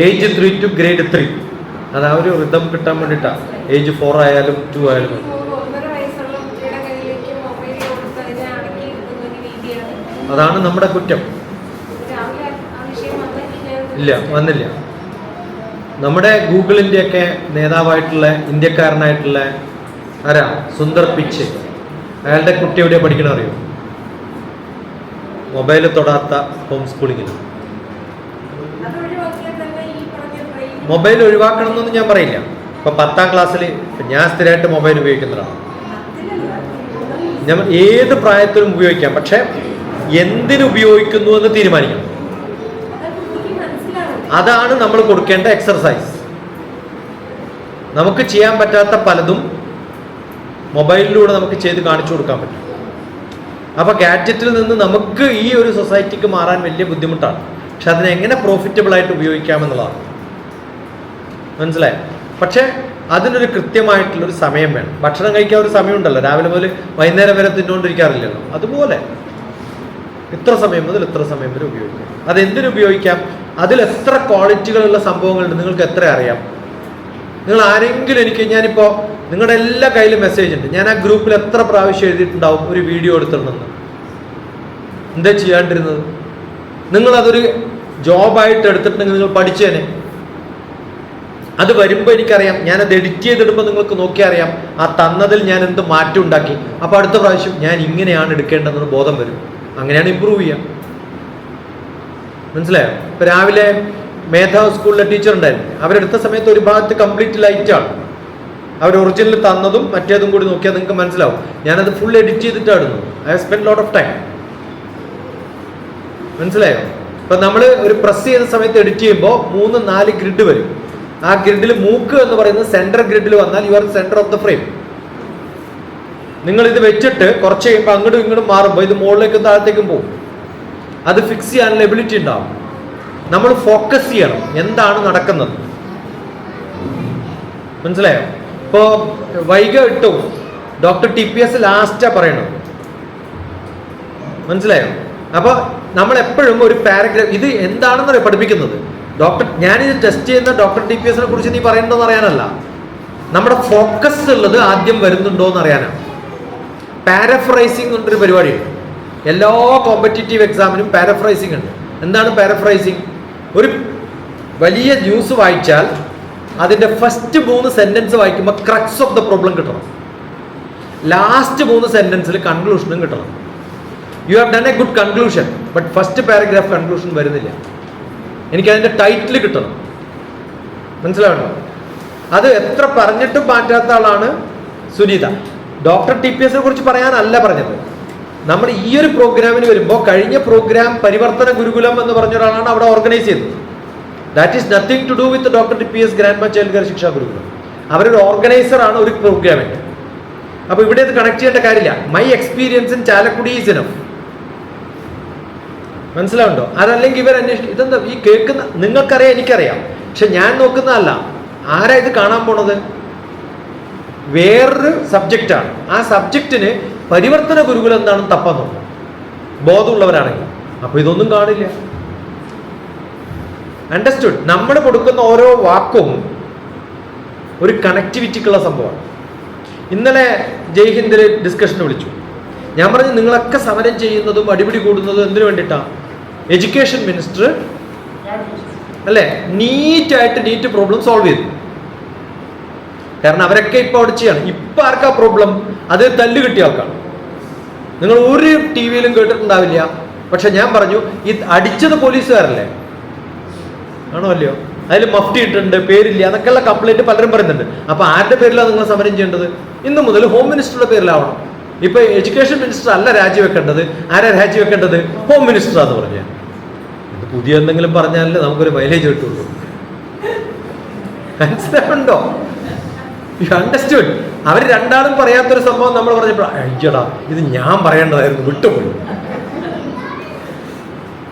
Age 3 to grade 3. അത് ആ ഒരു റിതം കിട്ടാൻ വേണ്ടിയിട്ടാണ്. ഏജ് 4 ആയാലും 2 ആയാലും അതാണ് നമ്മുടെ കുറ്റം. ഇല്ല, വന്നില്ല. നമ്മുടെ ഗൂഗിളിൻ്റെയൊക്കെ നേതാവായിട്ടുള്ള ഇന്ത്യക്കാരനായിട്ടുള്ള ആരാ, സുന്ദർ പിച്ചെ, അയാളുടെ കുട്ടി എവിടെയാണ് പഠിക്കണം അറിയോ? മൊബൈൽ തൊടാത്ത ഹോം സ്കൂളിങ്ങിന്. മൊബൈൽ ഒഴിവാക്കണം എന്നൊന്നും ഞാൻ പറയില്ല. ഇപ്പം 10ാം ക്ലാസ്സിൽ ഞാൻ സ്ഥിരമായിട്ട് മൊബൈൽ ഉപയോഗിക്കുന്നതാണ്. ഞാൻ ഏത് പ്രായത്തിലും ഉപയോഗിക്കാം, പക്ഷെ എന്തിനു ഉപയോഗിക്കുന്നു എന്ന് തീരുമാനിക്കണം. അതാണ് നമ്മൾ കൊടുക്കേണ്ട എക്സർസൈസ്. നമുക്ക് ചെയ്യാൻ പറ്റാത്ത പലതും മൊബൈലിലൂടെ നമുക്ക് ചെയ്ത് കാണിച്ചു കൊടുക്കാൻ പറ്റും. അപ്പോൾ ഗാഡ്ജറ്റിൽ നിന്ന് നമുക്ക് ഈ ഒരു സൊസൈറ്റിക്ക് മാറാൻ വലിയ ബുദ്ധിമുട്ടാണ്. പക്ഷെ അതിനെ എങ്ങനെ പ്രോഫിറ്റബിൾ ആയിട്ട് ഉപയോഗിക്കാമെന്നുള്ളതാണ്. മനസ്സിലായോ? പക്ഷേ അതിനൊരു കൃത്യമായിട്ടുള്ളൊരു സമയം വേണം. ഭക്ഷണം കഴിക്കാൻ ഒരു സമയമുണ്ടല്ലോ, രാവിലെ മുതൽ വൈകുന്നേരം വരെ തിന്നുകൊണ്ടിരിക്കാറില്ലല്ലോ. അതുപോലെ ഇത്ര സമയം മുതൽ ഇത്ര സമയം വരെ ഉപയോഗിക്കാം. അതെന്തിനു ഉപയോഗിക്കാം? അതിൽ എത്ര ക്വാളിറ്റികളുള്ള സംഭവങ്ങളുണ്ട് നിങ്ങൾക്ക് എത്ര അറിയാം? നിങ്ങൾ ആരെങ്കിലും ഞാനിപ്പോൾ നിങ്ങളുടെ എല്ലാ കയ്യിലും മെസ്സേജ് ഉണ്ട്. ഞാൻ ആ ഗ്രൂപ്പിൽ എത്ര പ്രാവശ്യം എഴുതിയിട്ടുണ്ടാവും ഒരു വീഡിയോ എടുത്തിടണമെന്ന്. എന്താ ചെയ്യാണ്ടിരുന്നത്? നിങ്ങളതൊരു ജോബായിട്ട് എടുത്തിട്ടുണ്ടെങ്കിൽ നിങ്ങൾ പഠിച്ചേനെ. അത് വരുമ്പോൾ എനിക്കറിയാം. ഞാനത് എഡിറ്റ് ചെയ്തിടുമ്പോൾ നിങ്ങൾക്ക് നോക്കിയാൽ അറിയാം ആ തന്നതിൽ ഞാൻ എന്ത് മാറ്റം ഉണ്ടാക്കി. അപ്പോൾ അടുത്ത പ്രാവശ്യം ഞാൻ ഇങ്ങനെയാണ് എടുക്കേണ്ടതെന്ന് ബോധം വരും. അങ്ങനെയാണ് ഇമ്പ്രൂവ് ചെയ്യുക. മനസ്സിലായോ? ഇപ്പം രാവിലെ മേധാവ് സ്കൂളിലെ ടീച്ചർ ഉണ്ടായിരുന്നു. അവരെടുത്ത സമയത്ത് ഒരു ഭാഗത്ത് കംപ്ലീറ്റ് ലൈറ്റാണ്. അവർ ഒറിജിനൽ തന്നതും മറ്റേതും കൂടി നോക്കിയാൽ നിങ്ങൾക്ക് മനസ്സിലാവും. ഞാനത് ഫുൾ എഡിറ്റ് ചെയ്തിട്ടാണ് ഇടുന്നത്. I have spend lot of time. മനസ്സിലായോ? ഇപ്പം നമ്മൾ ഒരു പ്രസ് ചെയ്യുന്ന സമയത്ത് എഡിറ്റ് ചെയ്യുമ്പോൾ 3-4 ഗ്രിഡ് വരും. ആ ഗ്രിഡിൽ മൂക്ക് എന്ന് പറയുന്നത് സെൻറ്റർ ഗ്രിഡിൽ വന്നാൽ you are centre of the frame. നിങ്ങൾ ഇത് വെച്ചിട്ട് കുറച്ച് കഴിയുമ്പോൾ അങ്ങോട്ടും ഇങ്ങോട്ടും മാറുമ്പോൾ ഇത് മുകളിലേക്കും താഴത്തേക്കും പോകും. അത് ഫിക്സ് ചെയ്യാനുള്ള എബിലിറ്റി ഉണ്ടാവും. നമ്മൾ ഫോക്കസ് ചെയ്യണം എന്താണ് നടക്കുന്നത്. മനസ്സിലായോ? ഇപ്പോൾ വൈകി ഇട്ടും ഡോക്ടർ TPS ലാസ്റ്റാ പറയണം. മനസ്സിലായോ? അപ്പോൾ നമ്മൾ എപ്പോഴും ഒരു പാരഗ്രാഫ് ഇത് എന്താണെന്ന് പഠിപ്പിക്കുന്നത്. ഞാനിത് ടെസ്റ്റ് ചെയ്യുന്ന ഡോക്ടർ TPS കുറിച്ച് നീ പറയണമെന്ന് അറിയാനല്ല, നമ്മുടെ ഫോക്കസ് ഉള്ളത് ആദ്യം വരുന്നുണ്ടോ എന്ന് അറിയാനാണ്. പാരഫ്രൈസിങ് എന്നൊരു പരിപാടിയുണ്ട്. എല്ലാ കോമ്പറ്റീറ്റീവ് എക്സാമിനും പാരഫ്രൈസിങ് ഉണ്ട്. എന്താണ് പാരഫ്രൈസിങ്? ഒരു വലിയ ന്യൂസ് വായിച്ചാൽ അതിൻ്റെ ഫസ്റ്റ് 3 സെന്റൻസ് വായിക്കുമ്പോൾ ക്രക്സ് ഓഫ് ദ പ്രോബ്ലം കിട്ടണം. ലാസ്റ്റ് 3 സെന്റൻസിൽ കൺക്ലൂഷനും കിട്ടണം. You have done A good conclusion, but first paragraph conclusion വരുന്നില്ല. എനിക്കതിൻ്റെ ടൈറ്റിൽ കിട്ടണം. മനസ്സിലാവണോ? അത് എത്ര പറഞ്ഞിട്ടും മാറ്റാത്ത ആളാണ് സുനീത. ഡോക്ടർ TPS കുറിച്ച് പറയാനല്ല പറഞ്ഞത്. നമ്മൾ ഈ ഒരു പ്രോഗ്രാമിന് വരുമ്പോൾ കഴിഞ്ഞ പ്രോഗ്രാം പരിവർത്തന ഗുരുകുലം എന്ന് പറഞ്ഞ ഒരാളാണ് അവിടെ ഓർഗനൈസ് ചെയ്തത്. That is nothing to do with doctor TPS grandma child care Shiksha Gurukulam. അവരൊരു ഓർഗനൈസറാണ് ഒരു പ്രോഗ്രാമിൻ്റെ. അപ്പോൾ ഇവിടെ ഇത് കണക്ട് ചെയ്യേണ്ട കാര്യമില്ല. My experience in Chalakudy is enough. മനസ്സിലാവുണ്ടോ? അതല്ലെങ്കിൽ ഇവർ അന്വേഷിക്കും. ഇതെന്താ ഈ കേൾക്കുന്ന നിങ്ങൾക്കറിയാം, എനിക്കറിയാം, പക്ഷെ ഞാൻ നോക്കുന്നതല്ല. ആരാ ഇത് കാണാൻ പോണത്? വേറൊരു സബ്ജക്റ്റാണ്. ആ സബ്ജക്റ്റിന് പരിവർത്തന ഗുരുകുലം എന്താണെന്ന് തപ്പാൻ നോക്കാം ബോധമുള്ളവരാണെങ്കിൽ. അപ്പോൾ ഇതൊന്നും കാണില്ല. അണ്ടർസ്റ്റുഡ്? നമ്മൾ കൊടുക്കുന്ന ഓരോ വാക്കും ഒരു കണക്ടിവിറ്റിക്കുള്ള സംഭവമാണ്. ഇന്നലെ ജയ് ഹിന്ദിൽ ഡിസ്കഷന് വിളിച്ചു. ഞാൻ പറഞ്ഞു നിങ്ങളൊക്കെ സമരം ചെയ്യുന്നതും അടിപിടി കൂടുന്നതും എന്തിനു വേണ്ടിയിട്ടാണ്? എഡ്യൂക്കേഷൻ മിനിസ്റ്റർ അല്ലേ നീറ്റ് പ്രോബ്ലം സോൾവ് ചെയ്തു. കാരണം അവരൊക്കെ ഇപ്പൊ അവിടെ ചെയ്യാണ്. ഇപ്പൊ ആർക്കാ പ്രോബ്ലം? അത് തല്ല് കിട്ടിയ ആൾക്കാണ്. നിങ്ങൾ ഒരു TV-യിലും കേട്ടിട്ടുണ്ടാവില്ല. പക്ഷെ ഞാൻ പറഞ്ഞു ഈ അടിച്ചത് പോലീസുകാരല്ലേ? ആണോ അല്ലയോ? അതിൽ മഫ്തി ഇട്ടുണ്ട്, പേരില്ല എന്നൊക്കെയുള്ള കംപ്ലൈന്റ് പലരും പറയുന്നുണ്ട്. അപ്പൊ ആരുടെ പേരിലാണ് നിങ്ങൾ സമരം ചെയ്യേണ്ടത്? ഇന്ന് മുതൽ ഹോം മിനിസ്റ്ററുടെ പേരിലാവണം. ഇപ്പൊ എഡ്യൂക്കേഷൻ മിനിസ്റ്റർ അല്ല രാജിവെക്കേണ്ടത്. ആരാ രാജിവെക്കേണ്ടത്? ഹോം മിനിസ്റ്ററാന്ന് പറഞ്ഞാൽ. ഇത് പുതിയ എന്തെങ്കിലും പറഞ്ഞാലേ നമുക്കൊരു മൈലേജ് കിട്ടുള്ളൂ. മനസ്സിലാവുണ്ടോ? അണ്ടർസ്റ്റുഡ്? അവർ രണ്ടാളും പറയാത്തൊരു സംഭവം നമ്മൾ പറഞ്ഞപ്പോൾ അയ്യടാ ഇത് ഞാൻ പറയേണ്ടതായിരുന്നു, വിട്ടുപോയി.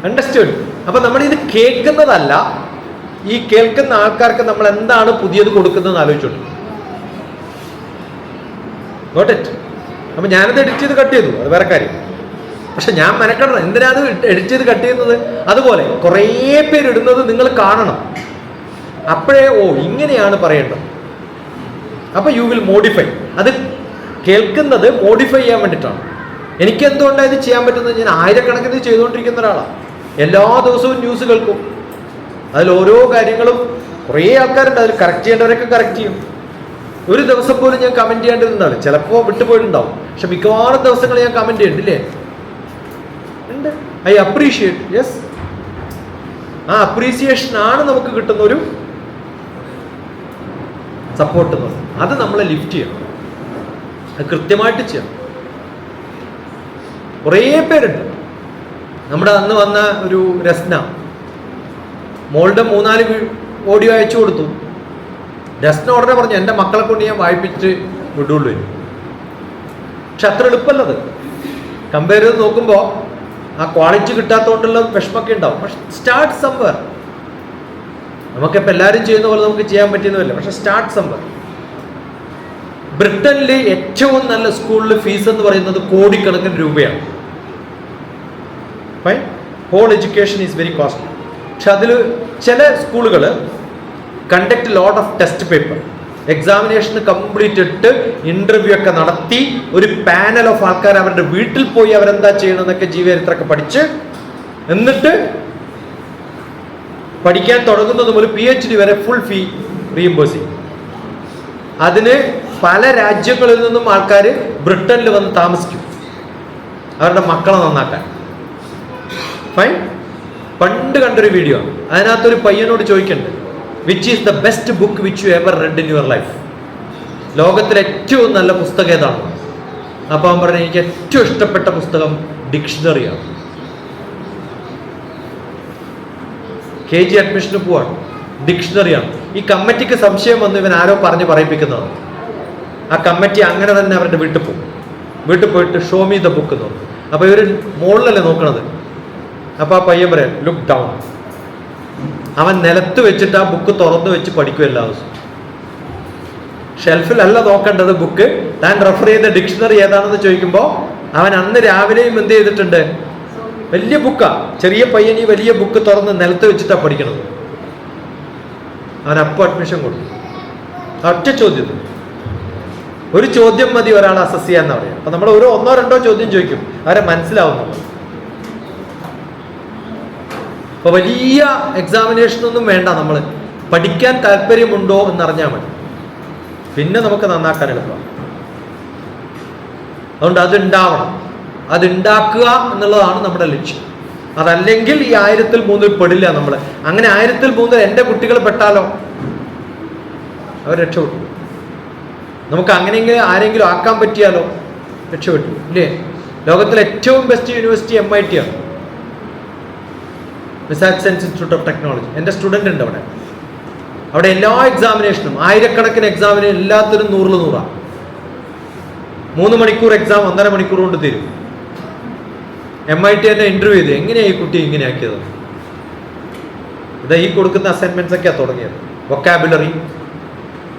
അണ്ടർസ്റ്റുഡ്? അപ്പൊ നമ്മൾ ഇത് കേൾക്കുന്നതല്ല, ഈ കേൾക്കുന്ന ആൾക്കാർക്ക് നമ്മൾ എന്താണ് പുതിയത് കൊടുക്കുന്നതെന്ന് ആലോചിച്ചോളൂ. Got it? അപ്പൊ ഞാനത് എഡിറ്റ് ചെയ്ത് കട്ട് ചെയ്തു, അത് വേറെ കാര്യം. പക്ഷെ ഞാൻ മെനക്കെടണം. എന്തിനാ അത് എഡിറ്റ് ചെയ്ത് കട്ട് ചെയ്യുന്നത്? അതുപോലെ കുറേ പേരിടുന്നത് നിങ്ങൾ കാണണം. അപ്പോഴേ ഇങ്ങനെയാണ് പറയേണ്ടത്. അപ്പോൾ യു വിൽ മോഡിഫൈ. അത് കേൾക്കുന്നത് മോഡിഫൈ ചെയ്യാൻ വേണ്ടിയിട്ടാണ്. എനിക്ക് എന്തുകൊണ്ടാണ് ഇത് ചെയ്യാൻ പറ്റുന്നത്? ഞാൻ ആയിരക്കണക്കിന് ചെയ്തുകൊണ്ടിരിക്കുന്ന ഒരാളാണ്. എല്ലാ ദിവസവും ന്യൂസ് കേൾക്കും. അതിൽ ഓരോ കാര്യങ്ങളും കുറേ ആൾക്കാരുണ്ട്, അതിൽ കറക്റ്റ് ചെയ്യേണ്ടവരൊക്കെ കറക്റ്റ് ചെയ്യും. ഒരു ദിവസം പോലും ഞാൻ കമൻറ്റ് ചെയ്യേണ്ടിരുന്നതാണ്. ചിലപ്പോൾ വിട്ടുപോയിട്ടുണ്ടാവും, പക്ഷെ മിക്കവാറും ദിവസങ്ങൾ ഞാൻ കമൻറ്റ് ചെയ്യുന്നുണ്ട്. ഉണ്ട്. I appreciate. യെസ്, ആ അപ്രീസിയേഷനാണ് നമുക്ക് കിട്ടുന്ന ഒരു സപ്പോർട്ട് എന്ന് പറയുന്നത്. അത് നമ്മളെ ലിഫ്റ്റ് ചെയ്യണം, അത് കൃത്യമായിട്ട് ചെയ്യണം. കുറേ പേരുണ്ട്. നമ്മുടെ അന്ന് വന്ന ഒരു രസ്ന മോളുടെ 3-4 ഓഡിയോ അയച്ചു കൊടുത്തു. രസ്ന ഉടനെ പറഞ്ഞു എൻ്റെ മക്കളെ കൊണ്ട് ഞാൻ വായിപ്പിച്ച് വിടുള്ളൂ. പക്ഷെ അത്ര എളുപ്പമല്ലത്. കമ്പയർ ചെയ്ത് നോക്കുമ്പോൾ ആ ക്വാളിറ്റി കിട്ടാത്തതുകൊണ്ടുള്ള വിഷമൊക്കെ ഉണ്ടാവും. പക്ഷെ സ്റ്റാർട്ട് സംവർ. നമുക്കിപ്പോൾ എല്ലാവരും ചെയ്യുന്ന പോലെ നമുക്ക് ചെയ്യാൻ പറ്റുന്നതല്ല, പക്ഷെ സ്റ്റാർട്ട് സംവർ. ബ്രിട്ടനിലെ ഏറ്റവും നല്ല സ്കൂളിൽ ഫീസ് എന്ന് പറയുന്നത് കോടിക്കണക്കിന് രൂപയാണ്. Fine, whole education is very costly. പക്ഷെ അതിൽ ചില സ്കൂളുകൾ conduct lot of test paper, examination complete ഇട്ട് ഇന്റർവ്യൂ ഒക്കെ നടത്തി ഒരു പാനൽ ഓഫ് ആൾക്കാർ അവരുടെ വീട്ടിൽ പോയി അവരെന്താ ചെയ്യണമെന്നൊക്കെ ജീവചരിത്രമൊക്കെ പഠിച്ച്, എന്നിട്ട് പഠിക്കാൻ തുടങ്ങുന്നത് മുതൽ PhD വരെ ഫുൾ ഫീ റീഇംബേഴ്സ് ചെയ്യും. അതിന് പല രാജ്യങ്ങളിൽ നിന്നും ആൾക്കാർ ബ്രിട്ടനിൽ വന്ന് താമസിക്കും അവരുടെ മക്കളെ നന്നാക്കാൻ. ഫൈൻ. പണ്ട് കണ്ടൊരു വീഡിയോ ആണ്. അതിനകത്തൊരു പയ്യനോട് ചോദിക്കുന്നുണ്ട്, which is the best book which you ever red in your life? ലോകത്തിലെ ഏറ്റവും നല്ല പുസ്തകം ഏതാണ്? അപ്പോൾ അവൻ പറഞ്ഞു, എനിക്ക് ഏറ്റവും ഇഷ്ടപ്പെട്ട പുസ്തകം ഡിക്ഷണറിയാണ്. KG അഡ്മിഷന് പോവാണ്, ഡിക്ഷണറിയാണ്. ഈ കമ്മിറ്റിക്ക് സംശയം വന്ന് ഇവൻ ആരോ പറഞ്ഞ് പറയിപ്പിക്കുന്നതാണ്. ആ കമ്മിറ്റി അങ്ങനെ തന്നെ അവരുടെ വീട്ടിൽ പോകും. വീട്ടിൽ പോയിട്ട് ഷോ മീ ദ ബുക്ക് എന്ന് പറഞ്ഞു. അപ്പോൾ ഇവർ മുകളിലല്ലേ നോക്കണത്. അപ്പോൾ ആ പയ്യൻ പറയാം, ലുക്ക് ഡൗൺ. അവൻ നിലത്ത് വെച്ചിട്ട് ആ ബുക്ക് തുറന്നു വെച്ച് പഠിക്കും എല്ലാ ദിവസവും. ഷെൽഫിലല്ല നോക്കേണ്ടത് ബുക്ക്. താൻ റെഫർ ചെയ്ത ഡിക്ഷണറി ഏതാണെന്ന് ചോദിക്കുമ്പോൾ അവൻ അന്ന് രാവിലെയും എന്ത് ചെയ്തിട്ടുണ്ട്? വലിയ ബുക്കാ. ചെറിയ പയ്യൻ ഈ വലിയ ബുക്ക് തുറന്ന് നിലത്ത് വെച്ചിട്ടാണ് പഠിക്കണത്. അവൻ അപ്പോൾ അഡ്മിഷൻ കൊടുക്കും. ഒറ്റ ചോദ്യത്തിൽ ഒരു ചോദ്യം മതി ഒരാളെ അസസ് ചെയ്യാന്ന് പറയാം. അപ്പൊ നമ്മൾ ഒരു 1-2 ചോദ്യം ചോദിക്കും, അവരെ മനസ്സിലാവുന്നുള്ളൂ. അപ്പൊ വലിയ എക്സാമിനേഷൻ ഒന്നും വേണ്ട. നമ്മൾ പഠിക്കാൻ താല്പര്യമുണ്ടോ എന്നറിഞ്ഞാൽ മതി, പിന്നെ നമുക്ക് നന്നാക്കാൻ എളുപ്പമാണ്. അതുകൊണ്ട് അതുണ്ടാവണം, അതുണ്ടാക്കുക എന്നുള്ളതാണ് നമ്മുടെ ലക്ഷ്യം. അതല്ലെങ്കിൽ ഈ 1000-3 പെടില്ല നമ്മൾ. അങ്ങനെ 1000-3 എൻ്റെ കുട്ടികൾ പെട്ടാലോ അവർ രക്ഷപ്പെട്ടു. നമുക്ക് അങ്ങനെയെങ്കിലും ആരെങ്കിലും ആക്കാൻ പറ്റിയാലോ രക്ഷപ്പെട്ടു, ഇല്ലേ? ലോകത്തിലെ ഏറ്റവും ബെസ്റ്റ് യൂണിവേഴ്സിറ്റി MIT ആണ്, മസാച്യുസെറ്റ്സ് ഇൻസ്റ്റിറ്റ്യൂട്ട് ഓഫ് ടെക്നോളജി. എൻ്റെ സ്റ്റുഡൻ്റ് ഉണ്ട് അവിടെ. അവിടെ എല്ലാ എക്സാമിനേഷനും ആയിരക്കണക്കിന് എക്സാമിന് എല്ലാത്തിനും 100-100. 3 മണിക്കൂർ എക്സാം 1.5 മണിക്കൂർ കൊണ്ട് തരും. MIT എന്നെ ഇന്റർവ്യൂ ചെയ്ത്, എങ്ങനെയാണ് ഈ കുട്ടി ഇങ്ങനെ ആക്കിയത്? ഇതാ ഈ കൊടുക്കുന്ന അസൈൻമെന്റ്സ് ഒക്കെയാണ് തുടങ്ങിയത്.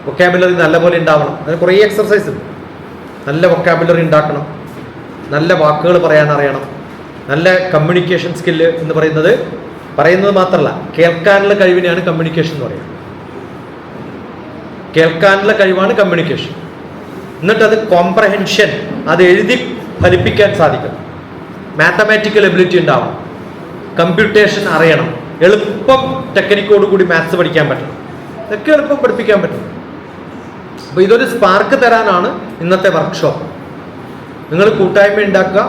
വൊക്കാബുലറി നല്ലപോലെ ഉണ്ടാവണം. അതിന് കുറേ എക്സർസൈസ് ഉണ്ട്. നല്ല വൊക്കാബുലറി ഉണ്ടാക്കണം, നല്ല വാക്കുകൾ പറയാൻ അറിയണം, നല്ല കമ്മ്യൂണിക്കേഷൻ സ്കില്ല് എന്ന് പറയുന്നത് മാത്രമല്ല, കേൾക്കാനുള്ള കഴിവിനെയാണ് കമ്മ്യൂണിക്കേഷൻ എന്ന് പറയുന്നത്. കേൾക്കാനുള്ള കഴിവാണ് കമ്മ്യൂണിക്കേഷൻ. എന്നിട്ട് അത് കോംപ്രഹെൻഷൻ, അത് എഴുതി ഫലിപ്പിക്കാൻ സാധിക്കണം. മാത്തമാറ്റിക്കൽ എബിലിറ്റി ഉണ്ടാവണം, കമ്പ്യൂട്ടേഷൻ അറിയണം, എളുപ്പം ടെക്നിക്കോടുകൂടി മാത്സ് പഠിക്കാൻ പറ്റണം, ഇതൊക്കെ എളുപ്പം പഠിപ്പിക്കാൻ പറ്റും. അപ്പോൾ ഇതൊരു സ്പാർക്ക് തരാനാണ് ഇന്നത്തെ വർക്ക്ഷോപ്പ്. നിങ്ങൾ കൂട്ടായ്മ ഉണ്ടാക്കുക,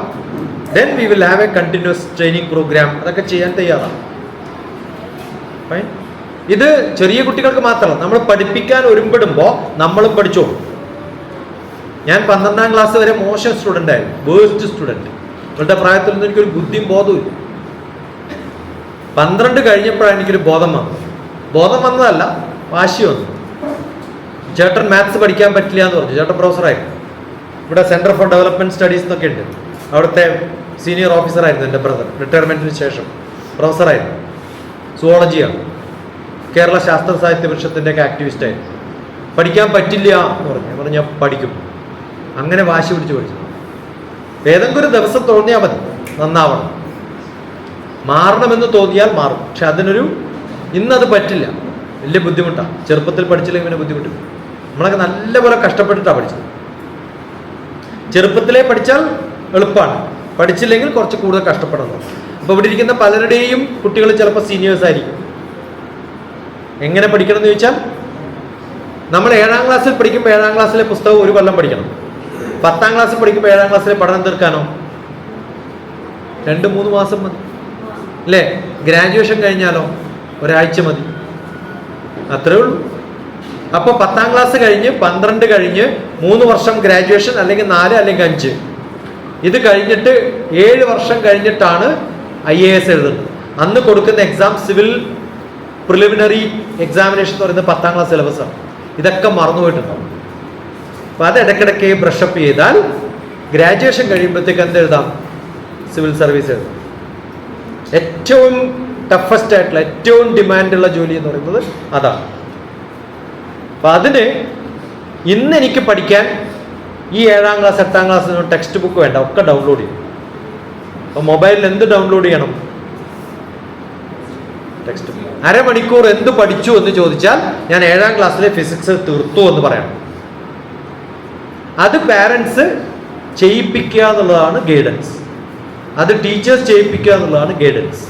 then we will have a continuous training programme. അതൊക്കെ ചെയ്യാൻ തയ്യാറാണ്. ഇത് ചെറിയ കുട്ടികൾക്ക് മാത്രമല്ല, നമ്മൾ പഠിപ്പിക്കാൻ ഒരുമ്പെടുമ്പോൾ നമ്മളും പഠിച്ചോ. ഞാൻ 12ാം ക്ലാസ് വരെ മോശം സ്റ്റുഡൻ്റ് ആയിരുന്നു, വേസ്റ്റ് സ്റ്റുഡൻറ്റ്. ഇവരുടെ പ്രായത്തിൽ നിന്ന് എനിക്കൊരു ബുദ്ധിയും ബോധവും ഇല്ല. 12 കഴിഞ്ഞപ്പോഴാണ് എനിക്കൊരു ബോധം വന്നതല്ല, വാശി വന്നു. ചേട്ടൻ മാത്സ് പഠിക്കാൻ പറ്റില്ല എന്ന് പറഞ്ഞു. ചേട്ടൻ പ്രൊഫസറായിരുന്നു. ഇവിടെ സെൻറ്റർ ഫോർ ഡെവലപ്മെൻറ്റ് സ്റ്റഡീസ് എന്നൊക്കെ ഉണ്ട്. അവിടുത്തെ സീനിയർ ഓഫീസറായിരുന്നു എൻ്റെ ബ്രദർ. റിട്ടയർമെൻറ്റിന് ശേഷം പ്രൊഫസറായിരുന്നു. സുവോളജിയാണ്. കേരള ശാസ്ത്ര സാഹിത്യ പരിഷത്തിൻ്റെയൊക്കെ ആക്ടിവിസ്റ്റായിരുന്നു. പഠിക്കാൻ പറ്റില്ല എന്ന് പറഞ്ഞു. ഞാൻ പഠിക്കും. അങ്ങനെ വാശി പിടിച്ച് പഠിച്ചു. ഏതെങ്കിലും ഒരു ദിവസം തോന്നിയാൽ മതി നന്നാവണം, മാറണമെന്ന് തോന്നിയാൽ മാറും. പക്ഷെ അതിനൊരു ഇന്നത് പറ്റില്ല, വലിയ ബുദ്ധിമുട്ടാണ്. ചെറുപ്പത്തിൽ പഠിച്ചില്ലെങ്കിൽ പിന്നെ ബുദ്ധിമുട്ട്. നമ്മളൊക്കെ നല്ലപോലെ കഷ്ടപ്പെട്ടിട്ടാണ് പഠിച്ചത്. ചെറുപ്പത്തിലേ പഠിച്ചാൽ എളുപ്പമാണ്, പഠിച്ചില്ലെങ്കിൽ കുറച്ച് കൂടുതൽ കഷ്ടപ്പെടണം. അപ്പോൾ ഇവിടെ ഇരിക്കുന്ന പലരുടെയും കുട്ടികൾ ചിലപ്പോൾ സീനിയേഴ്സ് ആയിരിക്കും. എങ്ങനെ പഠിക്കണം എന്ന് ചോദിച്ചാൽ, നമ്മൾ 7ാം ക്ലാസ്സിൽ പഠിക്കുമ്പോൾ 7ാം ക്ലാസ്സിലെ പുസ്തകം ഒരു കൊല്ലം പഠിക്കണം. 10ാം ക്ലാസ്സിൽ പഠിക്കുമ്പോൾ 7ാം ക്ലാസ്സിലെ പഠനം തീർക്കാനോ 2-3 മാസം മതി അല്ലേ? ഗ്രാജുവേഷൻ കഴിഞ്ഞാലോ ഒരാഴ്ച മതി, അത്രേ ഉള്ളൂ. അപ്പോൾ 10ാം ക്ലാസ് കഴിഞ്ഞ് 12 കഴിഞ്ഞ് 3 വർഷം ഗ്രാജുവേഷൻ, അല്ലെങ്കിൽ 4 അല്ലെങ്കിൽ 5. ഇത് കഴിഞ്ഞിട്ട് 7 വർഷം കഴിഞ്ഞിട്ടാണ് IAS എഴുതുന്നത്. അന്ന് കൊടുക്കുന്ന എക്സാം സിവിൽ പ്രിലിമിനറി എക്സാമിനേഷൻ എന്ന് പറയുന്നത് 10ാം ക്ലാസ് സിലബസാണ്. ഇതൊക്കെ മറന്നുപോയിട്ടുണ്ടാവും. അപ്പോൾ അത് ഇടയ്ക്കിടയ്ക്ക് ബ്രഷപ്പ് ചെയ്താൽ ഗ്രാജുവേഷൻ കഴിയുമ്പോഴത്തേക്ക് എന്ത് എഴുതാം? സിവിൽ സർവീസ് എഴുതാം. ഏറ്റവും ടഫസ്റ്റ് ആയിട്ടുള്ള, ഏറ്റവും ഡിമാൻഡുള്ള ജോലി എന്ന് പറയുന്നത് അതാണ്. അപ്പം അതിന് ഇന്ന് എനിക്ക് പഠിക്കാൻ ഈ 7ാം ക്ലാസ് 8ാം ക്ലാസ്സിന് ടെക്സ്റ്റ് ബുക്ക് വേണ്ട, ഒക്കെ ഡൗൺലോഡ് ചെയ്യും. അപ്പോൾ മൊബൈലിൽ എന്ത് ഡൗൺലോഡ് ചെയ്യണം? Text book. അരമണിക്കൂർ എന്ത് പഠിച്ചു എന്ന് ചോദിച്ചാൽ ഞാൻ 7ാം ക്ലാസ്സിലെ ഫിസിക്സ് തീർത്തു എന്ന് പറയണം. അത് പാരൻസ് ചെയ്യിപ്പിക്കുക എന്നുള്ളതാണ് ഗൈഡൻസ്. അത് ടീച്ചേഴ്സ് ചെയ്യിപ്പിക്കുക എന്നുള്ളതാണ് ഗൈഡൻസ്.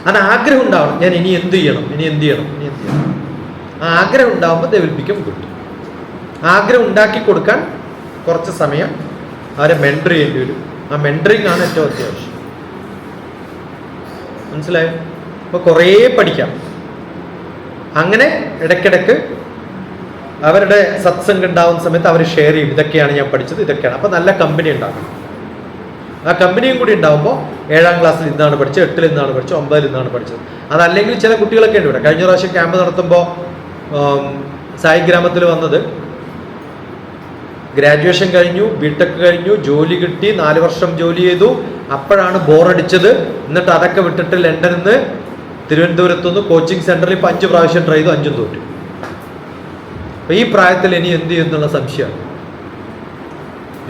അത് ആഗ്രഹം ഉണ്ടാവണം. ഞാൻ ഇനി എന്ത് ചെയ്യണം, ഇനി എന്ത് ചെയ്യണം, ഇനി എന്ത് ചെയ്യണം. ആ ആഗ്രഹം ഉണ്ടാകുമ്പോൾ ദേ വിൽ ബിക്കം ഗുഡ്. ആഗ്രഹം ഉണ്ടാക്കി കൊടുക്കാൻ കുറച്ച് സമയം അവരെ മെൻറ്റർ ചെയ്യേണ്ടി വരും. ആ മെൻറ്ററിങ് ആണ് ഏറ്റവും അത്യാവശ്യം. മനസ്സിലായോ? അപ്പോൾ കുറേ പഠിക്കാം. അങ്ങനെ ഇടയ്ക്കിടയ്ക്ക് അവരുടെ സത്സംഗം ഉണ്ടാവുന്ന സമയത്ത് അവർ ഷെയർ ചെയ്യും, ഇതൊക്കെയാണ് ഞാൻ പഠിച്ചത്, ഇതൊക്കെയാണ്. അപ്പോൾ നല്ല കമ്പനി ഉണ്ടാകും. ആ കമ്പനിയും കൂടി ഉണ്ടാകുമ്പോൾ 7ാം ക്ലാസ്സിൽ ഇന്നാണ് പഠിച്ചത്, 8ൽ ഇന്നാണ് പഠിച്ചത്, 9ൽ ഇന്നാണ് പഠിച്ചത്. അതല്ലെങ്കിൽ ചില കുട്ടികളൊക്കെ ഉണ്ട് ഇവിടെ. കഴിഞ്ഞ പ്രാവശ്യം ക്യാമ്പ് നടത്തുമ്പോൾ സായി ഗ്രാമത്തിൽ വന്നത് ഗ്രാജുവേഷൻ കഴിഞ്ഞു, ബിടെക് കഴിഞ്ഞു, ജോലി കിട്ടി, 4 വർഷം ജോലി ചെയ്തു. അപ്പോഴാണ് ബോറടിച്ചത്. എന്നിട്ട് അതൊക്കെ വിട്ടിട്ട് ലണ്ടനിൽ നിന്ന് തിരുവനന്തപുരത്തുനിന്ന് കോച്ചിങ് സെന്ററിൽ 5 പ്രാവശ്യം ട്രൈ ചെയ്തു, 5ഉം തോറ്റു. അപ്പോൾ ഈ പ്രായത്തിൽ ഇനി എന്ത് ചെയ്യും എന്നുള്ള സംശയമാണ്.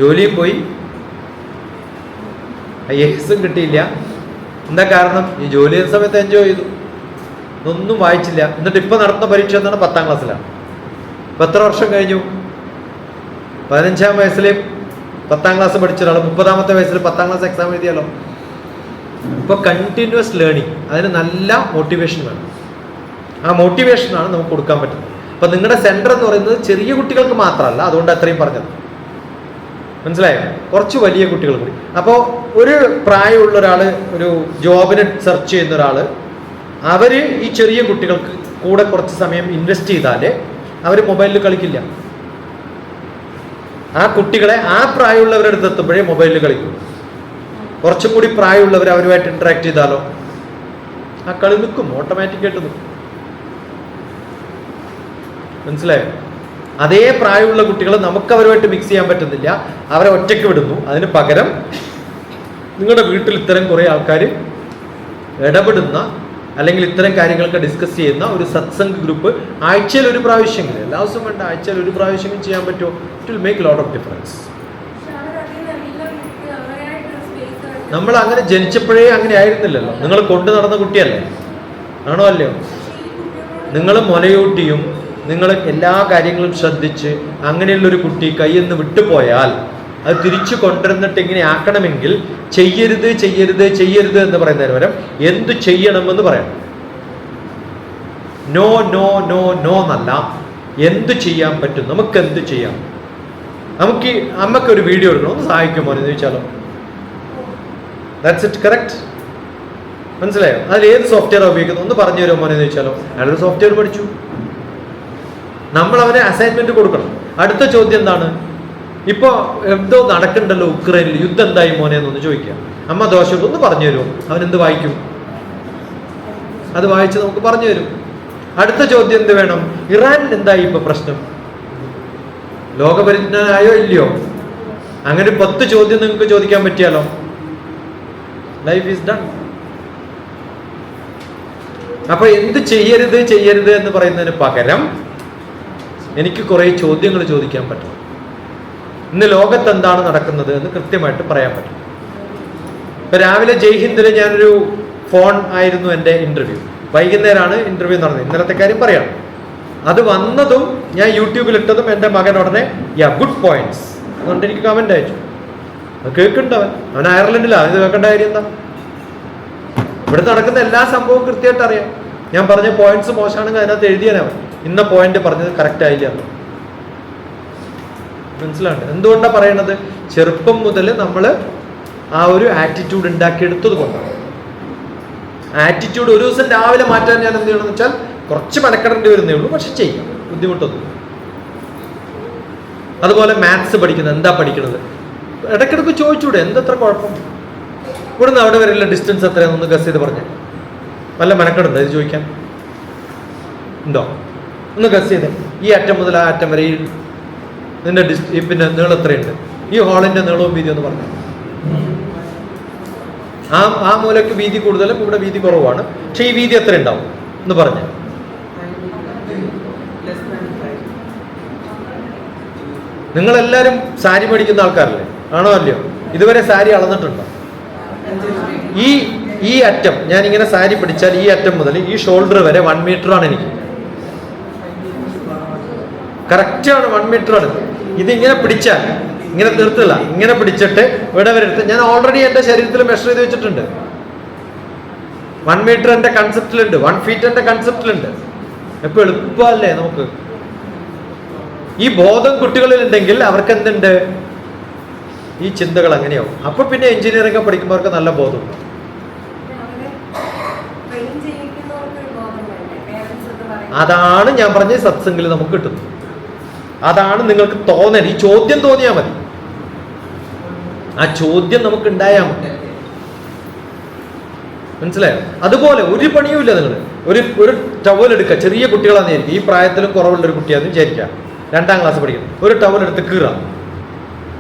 ജോലിയും പോയി, IAS കിട്ടിയില്ല. എന്താ കാരണം? ഈ ജോലി ചെയ്യുന്ന സമയത്ത് എൻജോയ് ചെയ്തു, ഒന്നും വായിച്ചില്ല. എന്നിട്ട് ഇപ്പം നടത്തുന്ന പരീക്ഷ എന്താണ്? 10ാം ക്ലാസ്സിലാണ്. ഇപ്പം എത്ര വർഷം കഴിഞ്ഞു? 15ാം വയസ്സിൽ 10ാം ക്ലാസ് പഠിച്ച ഒരാൾ 30ാമത്തെ വയസ്സിൽ 10ാം ക്ലാസ് എക്സാം എഴുതിയാലോ? ഇപ്പോൾ കണ്ടിന്യൂസ് ലേണിംഗ്, അതിന് നല്ല മോട്ടിവേഷൻ വേണം. ആ മോട്ടിവേഷനാണ് നമുക്ക് കൊടുക്കാൻ പറ്റുന്നത്. അപ്പം നിങ്ങളുടെ സെൻറ്റർ എന്ന് പറയുന്നത് ചെറിയ കുട്ടികൾക്ക് മാത്രമല്ല, അതുകൊണ്ട് അത്രയും പറഞ്ഞത് മനസ്സിലായോ? കുറച്ച് വലിയ കുട്ടികൾ കൂടി. അപ്പോൾ ഒരു പ്രായമുള്ള ഒരാൾ, ഒരു ജോബിന് സെർച്ച് ചെയ്യുന്ന ഒരാൾ, അവർ ഈ ചെറിയ കുട്ടികൾക്ക് കൂടെ കുറച്ച് സമയം ഇൻവെസ്റ്റ് ചെയ്താൽ അവർ മൊബൈലിൽ കളിക്കില്ല. ആ കുട്ടികളെ ആ പ്രായമുള്ളവരുടെ അടുത്ത് എത്തുമ്പോഴേ മൊബൈലിൽ കളിക്കും. കുറച്ചും കൂടി പ്രായമുള്ളവർ അവരുമായിട്ട് ഇൻട്രാക്ട് ചെയ്താലോ ആ കളി നിൽക്കും, ഓട്ടോമാറ്റിക്കായിട്ട് നിൽക്കും. മനസ്സിലായോ? അതേ പ്രായമുള്ള കുട്ടികൾ നമുക്ക് അവരുമായിട്ട് മിക്സ് ചെയ്യാൻ പറ്റുന്നില്ല, അവരെ ഒറ്റയ്ക്ക് വിടുന്നു. അതിന് പകരം നിങ്ങളുടെ വീട്ടിൽ ഇത്തരം കുറേ ആൾക്കാർ ഇടപെടുന്ന, അല്ലെങ്കിൽ ഇത്തരം കാര്യങ്ങളൊക്കെ ഡിസ്കസ് ചെയ്യുന്ന ഒരു സത്സംഗ് ഗ്രൂപ്പ് ആഴ്ചയിൽ 1 പ്രാവശ്യമെങ്കിലും, എല്ലാ ദിവസവും വേണ്ട, ആഴ്ചയിൽ 1 പ്രാവശ്യമെങ്കിലും ചെയ്യാൻ പറ്റുമോ? It will make lot of difference. നമ്മൾ അങ്ങനെ ജനിച്ചപ്പോഴേ അങ്ങനെ ആയിരുന്നില്ലല്ലോ. നിങ്ങൾ കൊണ്ടു നടന്ന കുട്ടിയല്ലേ? ആണോ അല്ലയോ? നിങ്ങൾ മുലയൂട്ടിയും നിങ്ങൾ എല്ലാ കാര്യങ്ങളും ശ്രദ്ധിച്ച് അങ്ങനെയുള്ളൊരു കുട്ടി കയ്യിൽ നിന്ന് വിട്ടുപോയാൽ അത് തിരിച്ചു കൊണ്ടുവന്നിട്ട് ഇങ്ങനെ ആക്കണമെങ്കിൽ ചെയ്യരുത് ചെയ്യരുത് ചെയ്യരുത് എന്ന് പറയുന്നതിന് പകരം എന്ത് ചെയ്യണമെന്ന് പറയണം. നോ നോ നോ നോ എന്നല്ല, എന്ത് ചെയ്യാൻ പറ്റും, നമുക്ക് എന്ത് ചെയ്യാം. നമുക്ക് അമ്മക്കൊരു വീഡിയോ എടുക്കണം, ഒന്ന് സഹായിക്കുമോ എന്ന് ചോദിച്ചാലോ? That's it, correct. മനസ്സിലായോ? അതിൽ ഏത് സോഫ്റ്റ്വെയർ ഉപയോഗിക്കുന്നു ഒന്ന് പറഞ്ഞു തരുമോ മോനെ എന്ന് ചോദിച്ചാലോ? അയാളൊരു സോഫ്റ്റ്വെയർ പഠിച്ചു. നമ്മൾ അവന് അസൈൻമെന്റ് കൊടുക്കണം. അടുത്ത ചോദ്യം എന്താണ്? ഇപ്പോൾ എന്തോ നടക്കണ്ടല്ലോ ഉക്രൈനിൽ, യുദ്ധം എന്തായി മോനെ എന്നൊന്ന് ചോദിക്കുക. അമ്മ ദോശ ഒന്ന് പറഞ്ഞു തരുമോ? അവനെന്ത് വായിക്കും? അത് വായിച്ച് നമുക്ക് പറഞ്ഞു തരും. അടുത്ത ചോദ്യം എന്ത് വേണം? ഇറാൻ എന്തായി ഇപ്പൊ പ്രശ്നം? ലോകപരിജ്ഞാനായോ ഇല്ലയോ? അങ്ങനെ 10 ചോദ്യം നിങ്ങൾക്ക് ചോദിക്കാൻ പറ്റിയാലോ? Life is done. അപ്പൊ എന്ത് ചെയ്യരുത് ചെയ്യരുത് എന്ന് പറയുന്നതിന് പകരം എനിക്ക് കുറെ ചോദ്യങ്ങൾ ചോദിക്കാൻ പറ്റും. ഇന്ന് ലോകത്ത് എന്താണ് നടക്കുന്നത് എന്ന് കൃത്യമായിട്ട് പറയാൻ പറ്റും. ഇപ്പൊ രാവിലെ ജയ്ഹിന്ദിൽ ഞാനൊരു ഫോൺ ആയിരുന്നു എൻ്റെ ഇന്റർവ്യൂ. വൈകുന്നേരമാണ് ഇന്റർവ്യൂ നടന്നത്. ഇന്നലത്തെ കാര്യം പറയാം. അത് വന്നതും ഞാൻ യൂട്യൂബിൽ ഇട്ടതും എൻ്റെ മകൻ ഉടനെ ഗുഡ് പോയിന്റ്സ് അതുകൊണ്ട് എനിക്ക് കമന്റ് അയച്ചു. അത് കേൾക്കുന്നുണ്ട്. അവൻ അയർലൻഡിലാണ്. ഇത് കേൾക്കേണ്ട കാര്യം എന്താ? ഇവിടെ നടക്കുന്ന എല്ലാ സംഭവവും കൃത്യമായിട്ട് അറിയാം. ഞാൻ പറഞ്ഞ പോയിന്റ്സ് മോശമാണെങ്കിൽ അതിനകത്ത് എഴുതിയാനവൻ ഇന്ന പോയിന്റ് പറഞ്ഞത് കറക്റ്റ് ആയില്ല. മനസ്സിലാണ്ട് എന്തുകൊണ്ടാണ് പറയണത്? ചെറുപ്പം മുതൽ നമ്മൾ ആ ഒരു ആറ്റിറ്റ്യൂഡ് ഉണ്ടാക്കിയെടുത്തത് കൊണ്ടാണ്. ആറ്റിറ്റ്യൂഡ് ഒരു ദിവസം രാവിലെ മാറ്റാൻ ഞാൻ എന്ത് ചെയ്യണമെന്ന് വെച്ചാൽ കുറച്ച് മെനക്കെടേണ്ടി വരുന്നേ ഉള്ളൂ, പക്ഷെ ചെയ്യാം, ബുദ്ധിമുട്ടൊന്നും. അതുപോലെ മാത്സ് പഠിക്കുന്നത് എന്താ പഠിക്കുന്നത് ഇടയ്ക്കിടയ്ക്ക് ചോദിച്ചൂടെ, എന്തത്ര കുഴപ്പം? ഇവിടുന്ന് അവിടെ വരെയുള്ള ഡിസ്റ്റൻസ് എത്രയാണെന്ന് ഗസ് ചെയ്ത് പറഞ്ഞേ. നല്ല മെനക്കെടുണ്ടോ ഇത് ചോദിക്കാൻ? ഉണ്ടോ? ഒന്ന് ഗസ് ചെയ്തേ. ഈ അറ്റം മുതൽ ആ അറ്റം വരെ ഇതിന്റെ പിന്നെ നീളം എത്രയുണ്ട്? ഈ ഹാളിന്റെ നീളവും വീതി ഒന്ന് പറഞ്ഞു. ആ മൂലയ്ക്ക് വീതി കൂടുതലും ഇവിടെ വീതി കുറവാണ്, പക്ഷെ ഈ വീതി എത്ര ഉണ്ടാവും എന്ന് പറഞ്ഞു. നിങ്ങളെല്ലാരും സാരി മേടിക്കുന്ന ആൾക്കാരല്ലേ? ആണോ അല്ലയോ? ഇതുവരെ സാരി അളന്നിട്ടുണ്ടോ? ഈ അറ്റം ഞാൻ ഇങ്ങനെ സാരി പിടിച്ചാൽ ഈ അറ്റം മുതൽ ഈ ഷോൾഡർ വരെ 1 മീറ്റർ ആണ് എനിക്ക്. കറക്റ്റാണ്, 1 മീറ്റർ ആണ്. ഇതിങ്ങനെ പിടിച്ചാൽ ഇങ്ങനെ തീർത്തില്ല, ഇങ്ങനെ പിടിച്ചിട്ട് ഇവിടെ വരെ എടുത്ത് ഞാൻ ഓൾറെഡി എൻ്റെ ശരീരത്തിൽ മെഷർ ചെയ്ത് വെച്ചിട്ടുണ്ട്. 1 മീറ്റർ എൻ്റെ കൺസെപ്റ്റിലുണ്ട്, 1 ഫീറ്റ് എൻ്റെ കൺസെപ്റ്റിലുണ്ട്. എപ്പോ എളുപ്പമല്ലേ നമുക്ക്? ഈ ബോധം കുട്ടികളിൽ ഉണ്ടെങ്കിൽ അവർക്ക് എന്തുണ്ട്? ഈ ചിന്തകൾ അങ്ങനെയാവും. അപ്പൊ പിന്നെ എഞ്ചിനീയറിംഗ് പഠിക്കുമ്പോഴർക്ക് നല്ല ബോധമുണ്ട്. അതാണ് ഞാൻ പറഞ്ഞ സത്സംഗിൽ നമുക്ക് കിട്ടുന്നത്. അതാണ് നിങ്ങൾക്ക് തോന്നൽ. ഈ ചോദ്യം തോന്നിയാൽ മതി, ആ ചോദ്യം നമുക്ക് ഉണ്ടായാൽ മതി. മനസ്സിലായോ? അതുപോലെ ഒരു പണിയുമില്ല. നിങ്ങൾ ഒരു ടവൽ എടുക്കുക. ചെറിയ കുട്ടികളാണെന്ന് വിചാരിക്കുക, ഈ പ്രായത്തിലും കുറവുള്ളൊരു കുട്ടിയാണെന്ന് വിചാരിക്കാം, 2ാം ക്ലാസ് പഠിക്കണം. ഒരു ടവൽ എടുത്ത് കീറാം,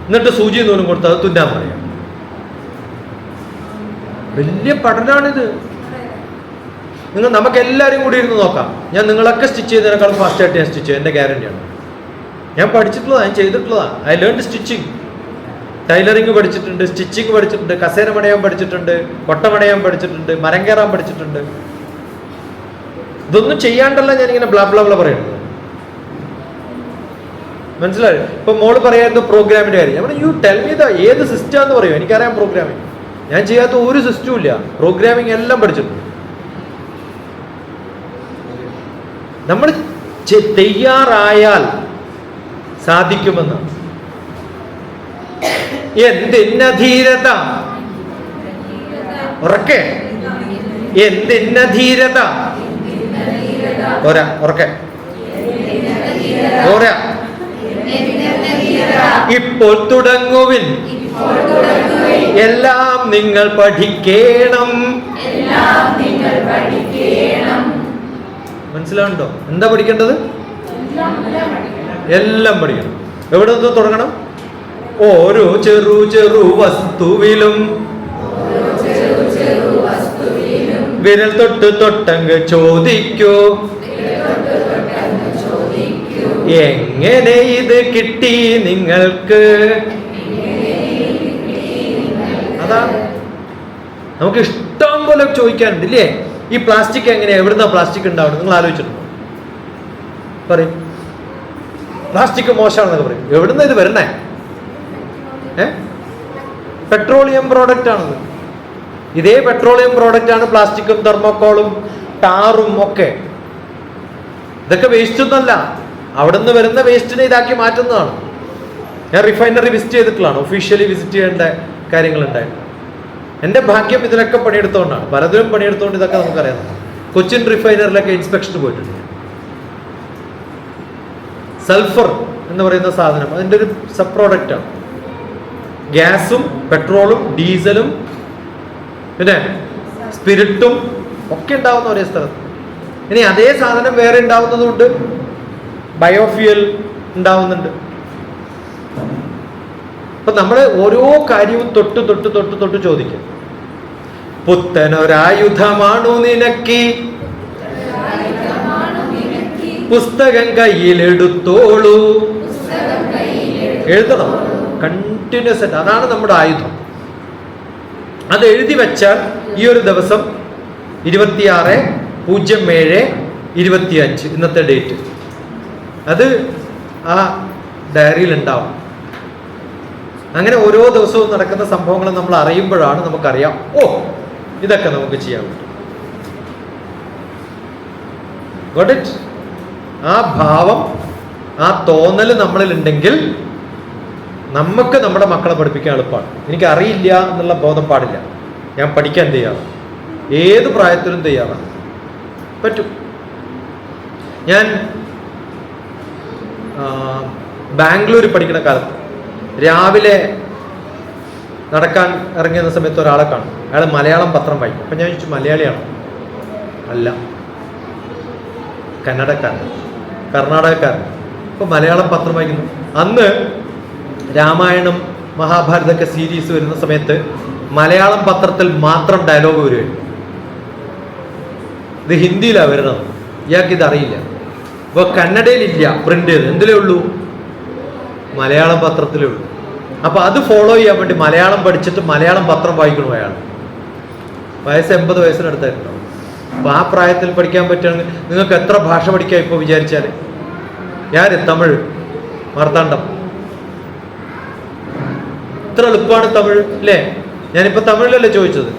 എന്നിട്ട് സൂചി നൂലും കൊടുത്ത് അത് തുന്നാൻ പറയാം. വലിയ പഠനമാണിത്. നമുക്ക് എല്ലാവരും കൂടി ഇരുന്ന് നോക്കാം. ഞാൻ നിങ്ങളൊക്കെ സ്റ്റിച്ച് ചെയ്തതിനേക്കാളും ഫാസ്റ്റായിട്ട് ഞാൻ സ്റ്റിച്ച് ചെയ്യും, എൻ്റെ ഗ്യാരണ്ടിയാണ്. ഞാൻ പഠിച്ചിട്ടുള്ളതാണ്, ഞാൻ ചെയ്തിട്ടുള്ളതാണ്. I learn stitching. ടൈലറിങ് പഠിച്ചിട്ടുണ്ട്, സ്റ്റിച്ചിങ് പഠിച്ചിട്ടുണ്ട്, കസേര മടയാൻ പഠിച്ചിട്ടുണ്ട്, കൊട്ട മടയാൻ പഠിച്ചിട്ടുണ്ട്, മരം കയറാൻ പഠിച്ചിട്ടുണ്ട്. ഇതൊന്നും ചെയ്യാണ്ടല്ല ഞാനിങ്ങനെ ബ്ലാ ബ്ലാ ബ്ലാ പറയുന്നത്. മനസ്സിലായോ? ഇപ്പൊ മോള് പറയായിരുന്നു പ്രോഗ്രാമിന്റെ കാര്യം. ഞാൻ പറഞ്ഞു, യു ടെൽ മീ ദ ഏത് സിസ്റ്റം എന്ന് പറയും. എനിക്കറിയാം പ്രോഗ്രാമിങ്. ഞാൻ ചെയ്യാത്ത ഒരു സിസ്റ്റവും ഇല്ല. പ്രോഗ്രാമിങ് എല്ലാം പഠിച്ചിട്ടുണ്ട്. നമ്മൾ തയ്യാറായാൽ സാധിക്കുമെന്ന്. എന്തിന്ന ധീരത, ഉറക്കെ, എന്തിന്ന ധീരത, ഉറക്കെ, ഇപ്പോൾ തുടങ്ങുവിൻ, എല്ലാം നിങ്ങൾ പഠിക്കണം. മനസ്സിലാവുണ്ടോ? എന്താ പഠിക്കേണ്ടത്? എല്ലാം പഠിക്കണം. എവിടെ നിന്ന് തുടങ്ങണം? ഓരോ ചെറു ചെറു വസ്തുവിലും വിരൽ തൊട്ട് തൊട്ടങ്ങ് ചോദിക്കൂ, എങ്ങനെ ഇത് കിട്ടി നിങ്ങൾക്ക്? അതാണ് നമുക്ക് ഇഷ്ടം പോലെ ചോദിക്കാനുണ്ട് ഇല്ലേ? ഈ പ്ലാസ്റ്റിക് എങ്ങനെയാ, എവിടുന്നാ പ്ലാസ്റ്റിക് ഉണ്ടാവണം? നിങ്ങൾ ആലോചിച്ചിട്ടുണ്ടോ? പറയും പ്ലാസ്റ്റിക് മോശമാണെന്നൊക്കെ പറയും. എവിടുന്ന ഇത് വരണേ? പെട്രോളിയം പ്രോഡക്റ്റ് ആണത്. ഇതേ പെട്രോളിയം പ്രോഡക്റ്റ് ആണ് പ്ലാസ്റ്റിക്കും തെർമോക്കോളും ടാറും ഒക്കെ. ഇതൊക്കെ വേസ്റ്റ് ഒന്നല്ല, അവിടുന്ന് വരുന്ന വേസ്റ്റിനെ ഇതാക്കി മാറ്റുന്നതാണ്. ഞാൻ റിഫൈനറി വിസിറ്റ് ചെയ്തിട്ടുള്ളതാണ്, ഒഫീഷ്യലി വിസിറ്റ് ചെയ്യേണ്ട കാര്യങ്ങളുണ്ടായിരുന്നു. എൻ്റെ ഭാഗ്യം ഇതിലൊക്കെ പണിയെടുത്തോണ്ടാണ്. പലതിലും പണിയെടുത്തോണ്ട് ഇതൊക്കെ നമുക്കറിയാം. കൊച്ചിൻ റിഫൈനറിലൊക്കെ ഇൻസ്പെക്ഷൻ പോയിട്ടുണ്ട്. സൾഫർ എന്ന് പറയുന്ന സാധനം അതിൻ്റെ ഒരു സബ് പ്രോഡക്റ്റാണ്. ഗ്യാസും പെട്രോളും ഡീസലും പിന്നെ സ്പിരിറ്റും ഒക്കെ ഉണ്ടാവുന്ന ഒരേ സ്ഥലത്ത്. ഇനി അതേ സാധനം വേറെ ഉണ്ടാവുന്നതുകൊണ്ട് ബയോഫ്യൂൽ ഉണ്ടാവുന്നുണ്ട്. അപ്പൊ നമ്മൾ ഓരോ കാര്യവും തൊട്ട് തൊട്ട് തൊട്ട് തൊട്ട് ചോദിക്കും. പുത്തനൊരായുധമാണു നിനക്ക്, പുസ്തകം കയ്യിലെടുത്തോളൂ. എഴുതണം, കണ്ടിന്യൂസ് ആയിട്ട്. അതാണ് നമ്മുടെ ആയുധം. അത് എഴുതി വെച്ചാൽ ഈ ഒരു ദിവസം 26 07/25 ഇന്നത്തെ ഡേറ്റ്. അത് ആ ഡയറിയിൽ ഉണ്ടാവും. അങ്ങനെ ഓരോ ദിവസവും നടക്കുന്ന സംഭവങ്ങൾ നമ്മൾ അറിയുമ്പോഴാണ് നമുക്കറിയാം, ഓ ഇതൊക്കെ നമുക്ക് ചെയ്യാൻ പറ്റും. Got it? ആ ഭാവം, ആ തോന്നൽ നമ്മളിൽ ഉണ്ടെങ്കിൽ നമുക്ക് നമ്മുടെ മക്കളെ പഠിപ്പിക്കാൻ എളുപ്പമാണ്. എനിക്ക് അറിയില്ല എന്നുള്ള ബോധം പാടില്ല. ഞാൻ പഠിക്കാൻ തയ്യാറാണ്, ഏത് പ്രായത്തിലും തയ്യാറാണ്, പറ്റും. ഞാൻ ബാംഗ്ലൂർ പഠിക്കുന്ന കാലത്ത് രാവിലെ നടക്കാൻ ഇറങ്ങിയ സമയത്ത് ഒരാളെ കാണും. അയാൾ മലയാളം പത്രം വായിക്കും. അപ്പം ഞാൻ ചോദിച്ചു, മലയാളിയാണോ? അല്ല, കന്നഡക്കാരൻ, കർണാടകക്കാരൻ. അപ്പോൾ മലയാളം പത്രം വായിക്കുന്നു. അന്ന് രാമായണം മഹാഭാരതമൊക്കെ സീരീസ് വരുന്ന സമയത്ത് മലയാളം പത്രത്തിൽ മാത്രം ഡയലോഗ് വരുമായിരുന്നു. ഇത് ഹിന്ദിയിലാണ് വരുന്നത്, ഇയാൾക്ക് ഇതറിയില്ല. ഇപ്പോൾ കന്നഡയിലില്ല പ്രിന്റ് ചെയ്ത്, എന്തിലേ ഉള്ളൂ? മലയാളം പത്രത്തിലേ ഉള്ളൂ. അപ്പോൾ അത് ഫോളോ ചെയ്യാൻ വേണ്ടി മലയാളം പഠിച്ചിട്ട് മലയാളം പത്രം വായിക്കണു അയാൾ. വയസ്സ് 80 വയസ്സിനടുത്തായിട്ടുണ്ടാവും. അപ്പോൾ ആ പ്രായത്തിൽ പഠിക്കാൻ പറ്റുകയാണെങ്കിൽ നിങ്ങൾക്ക് എത്ര ഭാഷ പഠിക്കാം ഇപ്പോൾ വിചാരിച്ചാൽ? ഞാൻ തമിഴ്, മാർത്താണ്ഡം, ഇത്ര എളുപ്പമാണ് തമിഴ് അല്ലേ? ഞാനിപ്പോൾ തമിഴിലല്ലേ ചോദിച്ചത്.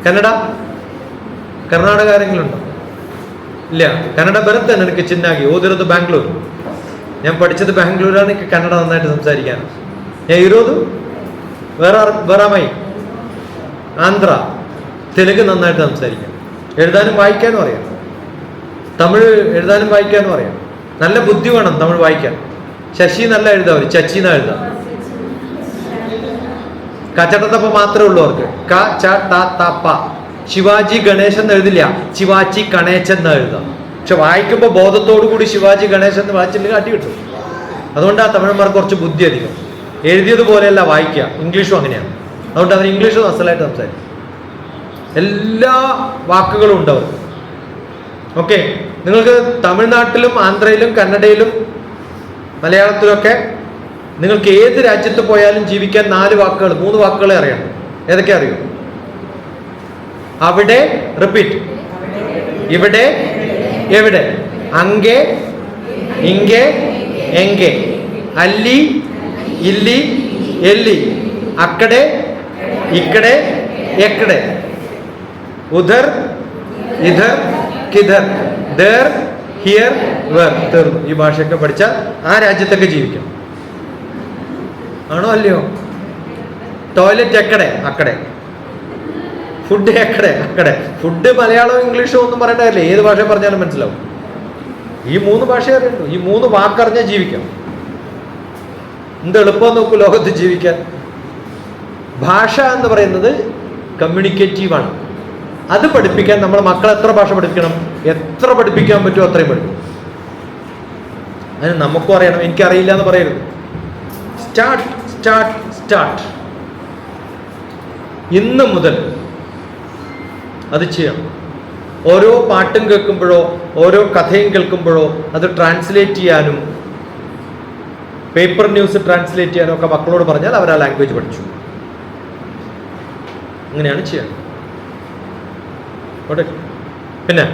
കന്നഡ, കർണാടക ആരെങ്കിലും ഉണ്ടോ? ഇല്ല. കന്നഡ ബരത്തന്നെ എനിക്ക് ചിന്നാಗಿ ಓದಿರೋದು ബാംഗ്ലൂർ. ഞാൻ പഠിച്ചത് ബാംഗ്ലൂരാണ്. എനിക്ക് കന്നഡ നന്നായിട്ട് സംസാരിക്കാൻ. ഞാൻ ഇರೋದು വേറാമായി ആന്ധ്ര. തെലുങ്ക് നന്നായിട്ട് സംസാരിക്കാം. എഴുതാനും വായിക്കാനും അറിയാം. തമിഴ് എഴുതാനും വായിക്കാനും അറിയാം. നല്ല ബുദ്ധി വേണം തമിഴ് വായിക്കാൻ. ശശി നല്ല എഴുതാം, അവർ ചച്ചിന്നാ എഴുതാം. കച്ചടത്തപ്പ മാത്രമേ ഉള്ളൂ അവർക്ക്. ക ച ട ത പ. ശിവാജി ഗണേശൻ എന്ന് എഴുതില്ല, ശിവാജി ഗണേശൻ എന്ന് എഴുതാം. പക്ഷെ വായിക്കുമ്പോൾ ബോധത്തോടു കൂടി ശിവാജി ഗണേശൻ എന്ന് വായിച്ചില്ലെങ്കിൽ അടി കിട്ടും. അതുകൊണ്ട് ആ തമിഴന്മാർക്ക് കുറച്ച് ബുദ്ധി അധികം. എഴുതിയതുപോലെയല്ല വായിക്കുക. ഇംഗ്ലീഷും അങ്ങനെയാണ്. അതുകൊണ്ട് അവർ ഇംഗ്ലീഷ് അസലായിട്ട് സംസാരിക്കും. എല്ലാ വാക്കുകളും ഉണ്ട് അവർക്ക്. ഓക്കെ, നിങ്ങൾക്ക് തമിഴ്നാട്ടിലും ആന്ധ്രയിലും കന്നഡയിലും മലയാളത്തിലൊക്കെ നിങ്ങൾക്ക് ഏത് രാജ്യത്ത് പോയാലും ജീവിക്കാൻ 4 വാക്കുകൾ 3 വാക്കുകളെ അറിയണം. ഏതൊക്കെ അറിയൂ? അവിടെ, റിപ്പീറ്റ്, ഇവിടെ, എവിടെ, അങ്ങേ, ഇങ്ങേ, എങ്കെ, അല്ലി, ഇല്ലി, എല്ലി, അക്കടെ, ഇക്കടെ, എക്കടെ, ഉധർ, ഇധർ, കിധർ, ദേർ, ഹിയർ, വേർ. തീർന്നു. ഈ ഭാഷയൊക്കെ പഠിച്ചാൽ ആ രാജ്യത്തൊക്കെ ജീവിക്കാം. ആണോ അല്ലയോ? ടോയ്ലറ്റ് എക്കടെ, അക്കടെ. ഫുഡ് എക്കടെ, അക്കടെ. ഫുഡ് മലയാളവും ഇംഗ്ലീഷും ഒന്നും പറയേണ്ട കാര്യമില്ല, ഏത് ഭാഷ പറഞ്ഞാലും മനസ്സിലാവും. ഈ 3 ഭാഷ അറിയണ്ടു. ഈ 3 വാക്കറിഞ്ഞാൽ ജീവിക്കാം. എന്ത് എളുപ്പം നോക്കൂ ലോകത്ത് ജീവിക്കാൻ. ഭാഷ എന്ന് പറയുന്നത് കമ്മ്യൂണിക്കേറ്റീവാണ്. അത് പഠിപ്പിക്കാൻ നമ്മൾ മക്കളെ എത്ര ഭാഷ പഠിപ്പിക്കണം? എത്ര പഠിപ്പിക്കാൻ പറ്റുമോ അത്രയും പഠിക്കും. അതിന് നമുക്കും അറിയണം. എനിക്കറിയില്ല എന്ന് പറയരുത്. Start start start. ഇന്ന് മുതൽ അത് ചെയ്യണം. ഓരോ പാട്ടും കേൾക്കുമ്പോഴോ ഓരോ കഥയും കേൾക്കുമ്പോഴോ അത് ട്രാൻസ്ലേറ്റ് ചെയ്യാനും പേപ്പർ ന്യൂസ് ട്രാൻസ്ലേറ്റ് ചെയ്യാനും ഒക്കെ മക്കളോട് പറഞ്ഞാൽ അവർ ആ ലാംഗ്വേജ് പഠിച്ചു. അങ്ങനെയാണ് ചെയ്യേണ്ടത്. പിന്നെ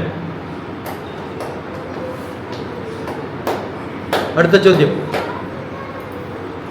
അടുത്ത ചോദ്യം.